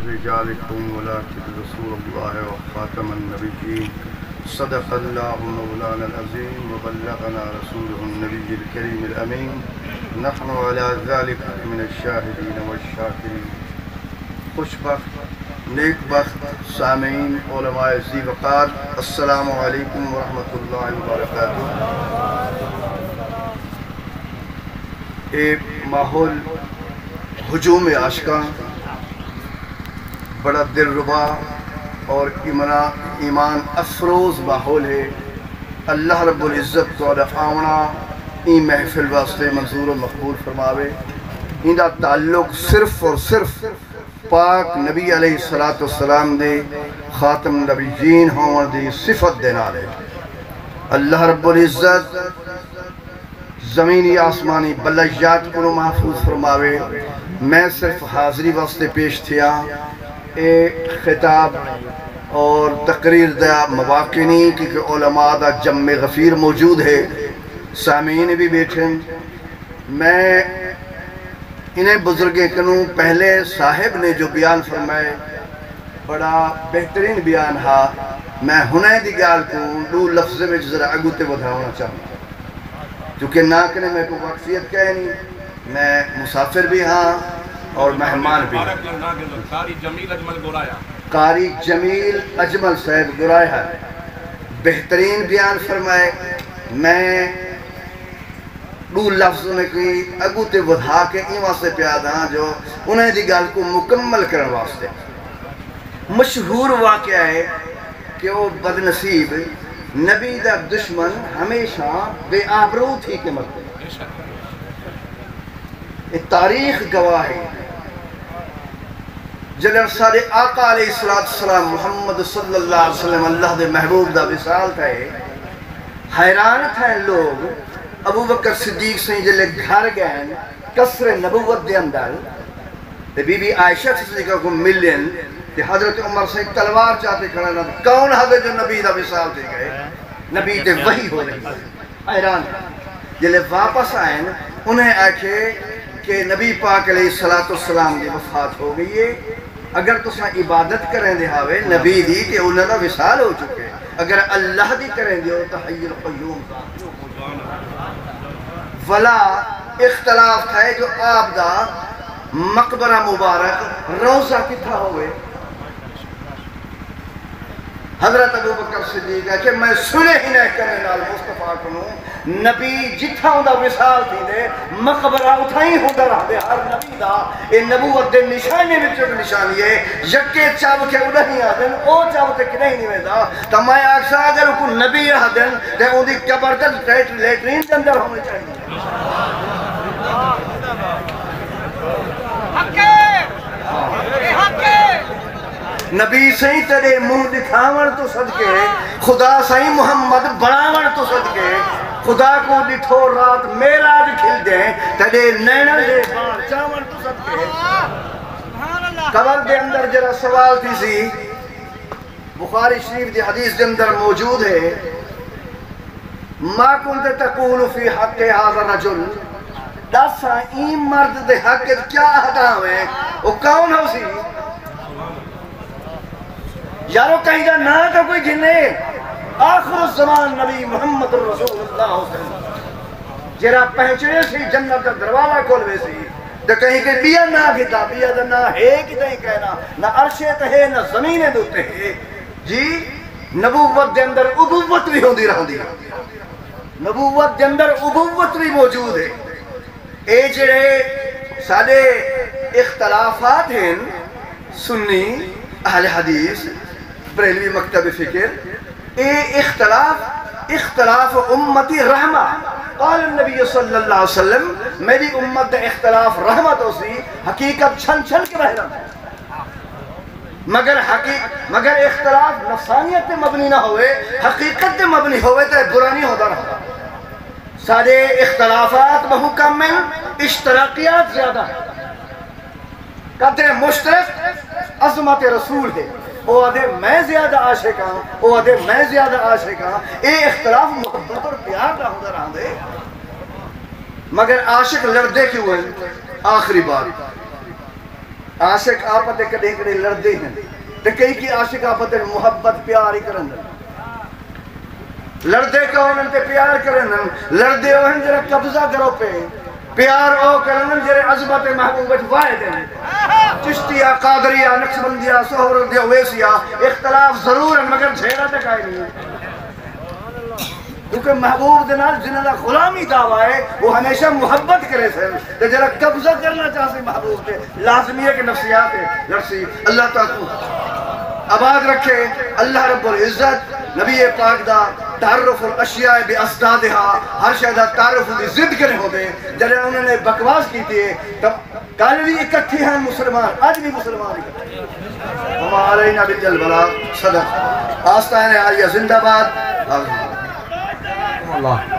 لرجالكم ولكن رسول الله وخاتم النبيين صدق الله مولانا العظيم وبلغنا رسوله النبي الكريم الأمين نحن على ذلك من الشاهدين والشاكرين. خوشبخت نیک بخت سامعین علماء ذی وقار، السلام علیکم ورحمۃ اللہ وبرکاتہ. ایک ماحول ہجوم عاشقاں بڑا دل ربا اور ایمان افروز ماحول ہے. اللہ رب العزت تو آونا ای محفل واسطے منظور و مقبول فرماوے. اندہ تعلق صرف اور صرف پاک نبی علیہ السلام دے خاتم نبیین ہون دی صفت دینا لے. اللہ رب العزت زمینی آسمانی بلجات کو محفوظ فرماوے. میں صرف حاضری واسطے پیش تھیا. ایک خطاب اور تقریر دا مواقع نہیں کیونکہ علماء دا جمع غفیر موجود ہے، سامعین بھی بیٹھیں. میں انہیں بزرگیں کنوں پہلے صاحب نے جو بیان فرمائے بڑا بہترین بیان ہا. میں ہنے دی گال کو دو لفظ میں ذرا اگوتے بدھاؤنا چاہوں کیونکہ نہ کنے میں کو وقفیت کہے نہیں. میں مسافر بھی ہاں اور مہمان بھی. قاری جمیل اجمل صاحب گرائے بہترین بیان فرمائے. میں دو لفظ میں کوئی اگوتے ودھا کے ایمان سے پیاد ہاں جو انہیں دی گال کو مکمل کرنے واسطے. مشہور واقعہ ہے کہ وہ بدنصیب نبی دا دشمن ہمیشہ بے آبرو تھی کے مرتے. تاریخ گواہ ہے. جلن سارے آقا علیہ السلام محمد صلی اللہ علیہ وسلم اللہ دے محبوب دا وصال تھا. حیران تھا لوگ ابو بکر صدیق سے جلے گھر گئے قصر نبوت دے اندر بی بی عائشہ صدیقہ کو ملین کہ حضرت عمر سے تلوار چاہتے کھڑا نہ کون حضرت جو نبی دا وصال دے گئے نبی دے وحی ہو رہی. حیران جلے واپس آئیں انہیں آکھے کہ نبی پاک علیہ السلام دی وفات ہو گئی ہے. اگر تساں عبادت کریں دے ہاوے نبی دی کہ انہوں دا وصال ہو چکے. اگر اللہ دی کریں دے ہو تو حی القیوم ولا اختلاف تھا جو آپ دا مقبرہ مبارک روزہ کتھا ہوئے. حضرت ابو بکر صدیق ہے کہ میں سنے ہی نہیں کرنے نال مصطفیٰ کنوں نبی جتھا ہوں دا وصال تھی دے مقبرہ اٹھائیں ہوں دا رہ دے. ہر نبی دا اے نبوت دے نشانے میں جو نشانی ہے یکے چاو کے اڑھیں آدن او چاو تے کنہیں نہیں ویدہ. تو میں آکسا اگر کو نبی رہ دن تے ان دی کبردت لیٹرین کے اندر ہونے چاہیے. نبی سہی تیرے منہ دکھاون تو صدقے خدا سہی محمد بڑھاون تو صدقے خدا کو ڈٹھو رات میراج کھل دیں تیرے نینا دے بار چاون تو صدقے. قبر دے اندر جرا سوال تھی سی بخاری شریف دی حدیث دے اندر موجود ہے ما کنت تقول فی حق هذا الرجل. دسا این مرد دے حق کیا ادا ہوئے وہ کون ہو سی یارو کہیں جا نہ تو کوئی گھنے آخر الزمان نبی محمد رسول اللہ جرا پہنچنے سی جنت کا دروازہ کھولوے سی تو کہیں کہ بیا نہ گھتا بیا نہ ہے کتنے کہنا نہ عرشت ہے نہ زمین دوتے ہے. جی نبوت دے اندر ابوت بھی ہوں دی رہا دی. نبوت دے اندر ابوت بھی موجود ہے. اے جڑے سارے اختلافات ہیں سنی اہل حدیث بریلوی مکتب فکر اے اختلاف امتی رحمہ. قال النبی صلی اللہ علیہ وسلم میری امت دے اختلاف رحمت ہو سی حقیقت چھن چھن کے رہنا مگر اختلاف نفسانیت تے مبنی نہ ہوئے حقیقت تے مبنی ہوئے تے برا نہیں ہوتا رہا. سارے اختلافات محکمل اشتراکیات زیادہ ہے. کہتے ہیں مشترک عظمت رسول ہے. وہ آدھے میں زیادہ عاشق ہاں وہ آدھے میں زیادہ عاشق ہاں. اے اختلاف محبت اور پیار نہ ہوتا رہا دے مگر عاشق لڑدے کیوں ہیں. آخری بات عاشق آپت کدے کدے لڑدے ہیں تے کئی کی عاشق آپت محبت پیار ہی کرن لڑدے کونن تے پیار کرن لڑدے ہوئن جرا قبضہ کرو پہ پیار او کرن جرے عظمت محبوبت واحد ہیں چشتیہ قادریہ نقشبندیہ سہروردیہ ویسیہ اختلاف ضرور ہیں مگر جھیڑا تک آئے نہیں کیونکہ محبوب دنال جنہاں دا غلامی دعویٰ ہے وہ ہمیشہ محبت کرے سے تو جرا قبضہ کرنا چاہتے محبوب تے لازمی ہے کہ نفسیات ہے لرسی اللہ تعالیٰ آباد رکھے اللہ رب العزت نبی پاک دا تعرف الاشیاء بے اسدادہا ہر شہدہ تعرف دی ضد کرے ہو دے جنہیں انہوں نے بکواس کی تھی تب کالوی اکٹھی ہیں مسلمان آج بھی مسلمان اکٹھی ہیں وما علینا بالجل بلا صدق آستان عالیہ زندہ باد اللہ